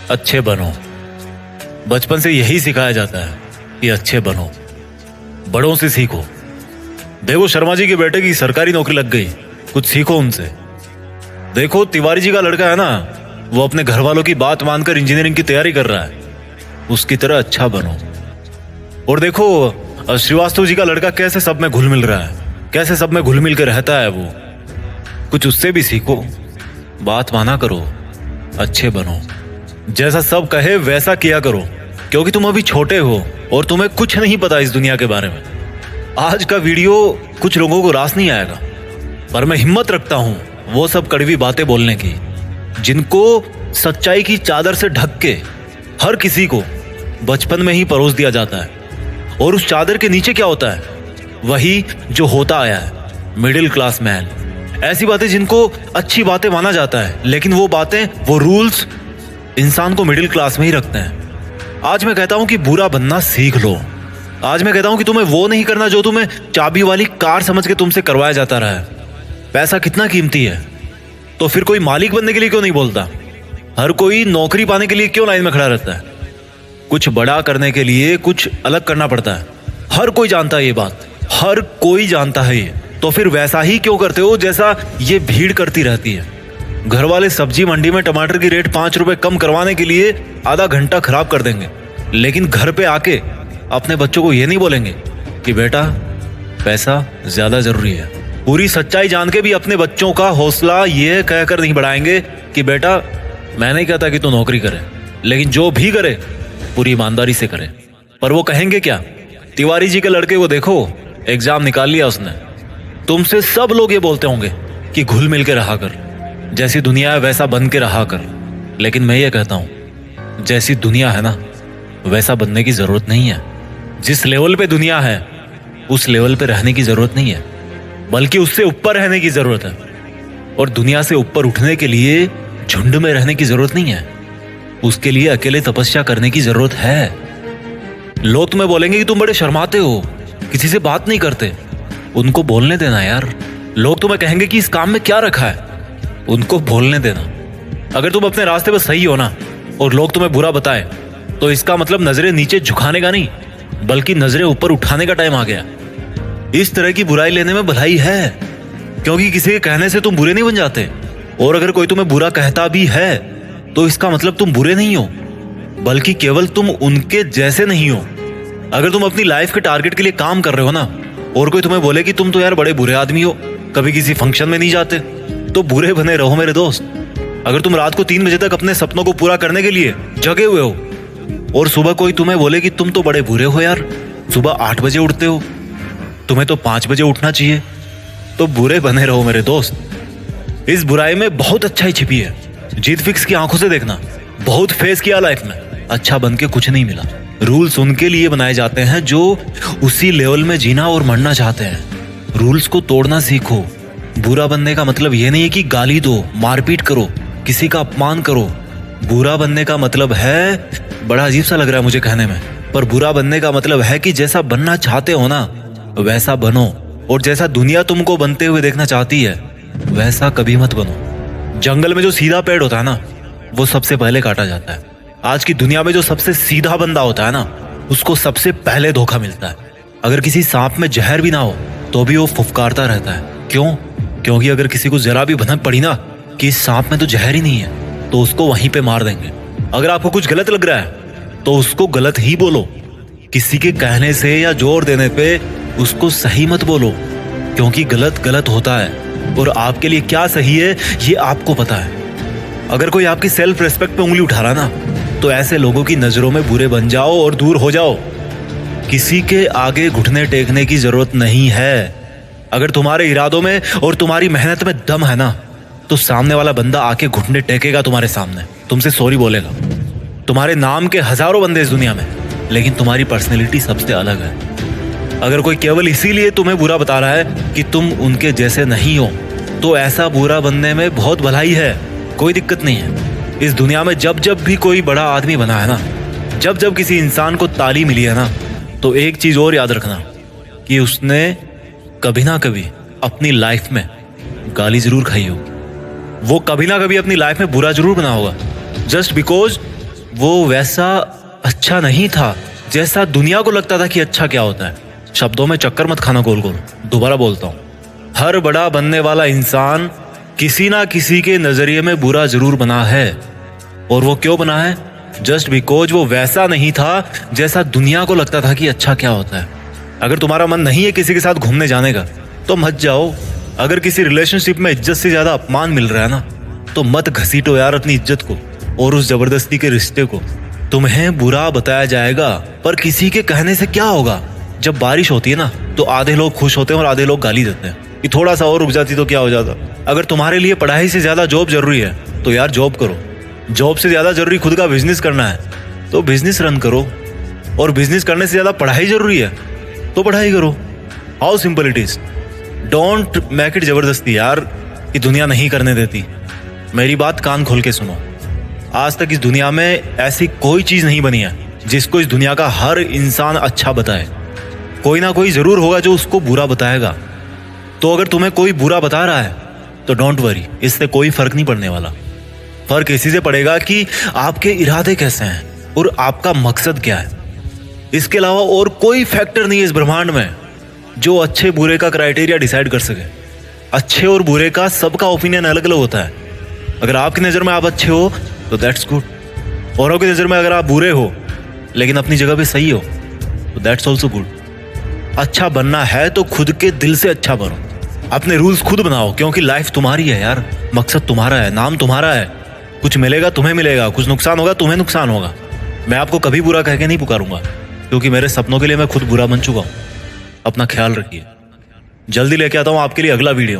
अच्छे बनो। बचपन से यही सिखाया जाता है कि अच्छे बनो, बड़ों से सीखो। देखो शर्मा जी के बेटे की सरकारी नौकरी लग गई, कुछ सीखो उनसे। देखो तिवारी जी का लड़का है ना, वो अपने घर वालों की बात मानकर इंजीनियरिंग की तैयारी कर रहा है, उसकी तरह अच्छा बनो। और देखो श्रीवास्तव जी का लड़का कैसे सब में घुल मिल रहा है, कैसे सब में घुल मिल के रहता है, वो कुछ उससे भी सीखो। बात माना करो, अच्छे बनो, जैसा सब कहे वैसा किया करो, क्योंकि तुम अभी छोटे हो और तुम्हें कुछ नहीं पता इस दुनिया के बारे में। आज का वीडियो कुछ लोगों को रास नहीं आएगा, पर मैं हिम्मत रखता हूं वो सब कड़वी बातें बोलने की, जिनको सच्चाई की चादर से ढक के हर किसी को बचपन में ही परोस दिया जाता है। और उस चादर के नीचे क्या होता है? वही जो होता आया है, मिडिल क्लास मैन। ऐसी बातें जिनको अच्छी बातें माना जाता है, लेकिन वो बातें, वो रूल्स इंसान को मिडिल क्लास में ही रखते हैं। आज मैं कहता हूं कि बुरा बनना सीख लो। आज मैं कहता हूं कि तुम्हें वो नहीं करना जो तुम्हें चाबी वाली कार समझ के तुमसे करवाया जाता रहा है। पैसा कितना कीमती है, तो फिर कोई मालिक बनने के लिए क्यों नहीं बोलता? हर कोई नौकरी पाने के लिए क्यों लाइन में खड़ा रहता है? कुछ बड़ा करने के लिए कुछ अलग करना पड़ता है। हर कोई जानता है ये बात, हर कोई जानता है ये। तो फिर वैसा ही क्यों करते हो जैसा ये भीड़ करती रहती है? घर वाले सब्जी मंडी में टमाटर की रेट 5 रुपए कम करवाने के लिए आधा घंटा खराब कर देंगे, लेकिन घर पे आके अपने बच्चों को ये नहीं बोलेंगे कि बेटा पैसा ज्यादा जरूरी है। पूरी सच्चाई जान के भी अपने बच्चों का हौसला ये कहकर नहीं बढ़ाएंगे कि बेटा मैं नहीं कहता कि तू नौकरी करे, लेकिन जो भी करे पूरी ईमानदारी से करे। पर वो कहेंगे क्या? तिवारी जी के लड़के को देखो, एग्जाम निकाल लिया उसने। तुमसे सब लोग ये बोलते होंगे कि घुल मिल के रहा कर, जैसी दुनिया है वैसा बन के रहा कर। लेकिन मैं ये कहता हूं, जैसी दुनिया है ना वैसा बनने की जरूरत नहीं है। जिस लेवल पे दुनिया है उस लेवल पे रहने की जरूरत नहीं है, बल्कि उससे ऊपर रहने की जरूरत है। और दुनिया से ऊपर उठने के लिए झुंड में रहने की जरूरत नहीं है, उसके लिए अकेले तपस्या करने की जरूरत है। लोग तुम्हें बोलेंगे कि तुम बड़े शर्माते हो, किसी से बात नहीं करते। उनको बोलने देना यार। लोग तुम्हें कहेंगे कि इस काम में क्या रखा है, उनको बोलने देना। अगर तुम अपने रास्ते पर सही हो ना और लोग तुम्हें बुरा बताए, तो इसका मतलब नजरें नीचे झुकाने का नहीं, बल्कि नजरें ऊपर उठाने का टाइम आ गया। इस तरह की बुराई लेने में भलाई है, क्योंकि किसी के कहने से तुम बुरे नहीं बन जाते। और अगर कोई तुम्हें बुरा कहता भी है तो इसका मतलब तुम बुरे नहीं हो, बल्कि केवल तुम उनके जैसे नहीं हो। अगर तुम अपनी लाइफ के टारगेट के लिए काम कर रहे हो ना, और कोई तुम्हें बोले कि तुम तो यार बड़े बुरे आदमी हो, कभी किसी फंक्शन में नहीं जाते, तो बुरे बने रहो मेरे दोस्त। अगर तुम रात को 3 बजे तक अपने सपनों को पूरा करने के लिए जगे हुए हो और सुबह कोई तुम्हें बोले कि तुम तो बड़े बुरे हो यार, सुबह 8 बजे उठते हो, तुम्हें तो 5 बजे उठना चाहिए, तो बुरे बने रहो मेरे दोस्त। इस बुराई में बहुत अच्छाई छिपी है। जीत फिक्स की आंखों से देखना। बहुत फेस किया लाइफ में, अच्छा बन के कुछ नहीं मिला। रूल्स उनके लिए बनाए जाते हैं जो उसी लेवल में जीना और मरना चाहते हैं। रूल्स को तोड़ना सीखो। बुरा बनने का मतलब ये नहीं है कि गाली दो, मारपीट करो, किसी का अपमान करो। बुरा बनने का मतलब है, बड़ा अजीब सा लग रहा है मुझे कहने में, पर बुरा बनने का मतलब है कि जैसा बनना चाहते हो ना वैसा बनो, और जैसा दुनिया तुमको बनते हुए देखना चाहती है वैसा कभी मत बनो। जंगल में जो सीधा पेड़ होता है ना वो सबसे पहले काटा जाता है। आज की दुनिया में जो सबसे सीधा बंदा होता है ना उसको सबसे पहले धोखा मिलता है। अगर किसी सांप में जहर भी ना हो तो भी वो फुफकारता रहता है। क्यों? क्योंकि अगर किसी को जरा भी भनक पड़ी ना कि इस सांप में तो जहर ही नहीं है, तो उसको वहीं पे मार देंगे। अगर आपको कुछ गलत लग रहा है तो उसको गलत ही बोलो। किसी के कहने से या जोर देने पे उसको सही मत बोलो, क्योंकि गलत गलत होता है और आपके लिए क्या सही है ये आपको पता है। अगर कोई आपकी सेल्फ रेस्पेक्ट पे उंगली उठा रहा ना तो ऐसे लोगों की नजरों में बुरे बन जाओ और दूर हो जाओ। किसी के आगे घुटने टेकने की जरूरत नहीं है। अगर तुम्हारे इरादों में और तुम्हारी मेहनत में दम है ना तो सामने वाला बंदा आके घुटने टेकेगा तुम्हारे सामने, तुमसे सॉरी बोलेगा। तुम्हारे नाम के हजारों बंदे इस दुनिया में, लेकिन तुम्हारी पर्सनैलिटी सबसे अलग है। अगर कोई केवल इसीलिए तुम्हें बुरा बता रहा है कि तुम उनके जैसे नहीं हो, तो ऐसा बुरा बनने में बहुत भलाई है, कोई दिक्कत नहीं है। इस दुनिया में जब जब भी कोई बड़ा आदमी बना है ना, जब जब किसी इंसान को ताली मिली है ना, तो एक चीज और याद रखना कि उसने कभी ना कभी अपनी लाइफ में गाली जरूर खाई होगी। वो कभी ना कभी अपनी लाइफ में बुरा जरूर बना होगा, जस्ट बिकॉज वो वैसा अच्छा नहीं था जैसा दुनिया को लगता था कि अच्छा क्या होता है। शब्दों में चक्कर मत खाना गोल गोल। दोबारा बोलता हूँ, हर बड़ा बनने वाला इंसान किसी ना किसी के नजरिए में बुरा जरूर बना है। और वो क्यों बना है? जस्ट बिकॉज वो वैसा नहीं था जैसा दुनिया को लगता था कि अच्छा क्या होता है। अगर तुम्हारा मन नहीं है किसी के साथ घूमने जाने का तो मत जाओ। अगर किसी रिलेशनशिप में इज्जत से ज्यादा अपमान मिल रहा है ना तो मत घसीटो यार अपनी इज्जत को और उस जबरदस्ती के रिश्ते को। तुम्हें बुरा बताया जाएगा पर किसी के कहने से क्या होगा। जब बारिश होती है ना तो आधे लोग खुश होते हैं और आधे लोग गाली देते हैं कि थोड़ा सा और रुक जाती तो क्या हो जाता। अगर तुम्हारे लिए पढ़ाई से ज्यादा जॉब जरूरी है तो यार जॉब करो। जॉब से ज्यादा जरूरी खुद का बिजनेस करना है तो बिजनेस रन करो। और बिजनेस करने से ज्यादा पढ़ाई जरूरी है तो पढ़ाई करो। How simple it is. Don't make it जबरदस्ती यार कि दुनिया नहीं करने देती। मेरी बात कान खोल के सुनो। आज तक इस दुनिया में ऐसी कोई चीज नहीं बनी है जिसको इस दुनिया का हर इंसान अच्छा बताए। कोई ना कोई जरूर होगा जो उसको बुरा बताएगा। तो अगर तुम्हें कोई बुरा बता रहा है तो डोंट वरी, इससे कोई फर्क नहीं पड़ने वाला। फर्क इसी से पड़ेगा कि आपके इरादे कैसे हैं और आपका मकसद क्या है। इसके अलावा और कोई फैक्टर नहीं है इस ब्रह्मांड में जो अच्छे बुरे का क्राइटेरिया डिसाइड कर सके। अच्छे और बुरे का सबका ओपिनियन अलग अलग होता है। अगर आपकी नज़र में आप अच्छे हो तो दैट्स गुड। औरों की नज़र में अगर आप बुरे हो लेकिन अपनी जगह पे सही हो तो दैट्स ऑल्सो गुड। अच्छा बनना है तो खुद के दिल से अच्छा बनो। अपने रूल्स खुद बनाओ क्योंकि लाइफ तुम्हारी है यार। मकसद तुम्हारा है, नाम तुम्हारा है। कुछ मिलेगा तुम्हें मिलेगा, कुछ नुकसान होगा तुम्हें नुकसान होगा। मैं आपको कभी बुरा कह के नहीं पुकारूंगा क्योंकि मेरे सपनों के लिए मैं खुद बुरा बन चुका हूं। अपना ख्याल रखिए। जल्दी लेके आता हूं आपके लिए अगला वीडियो।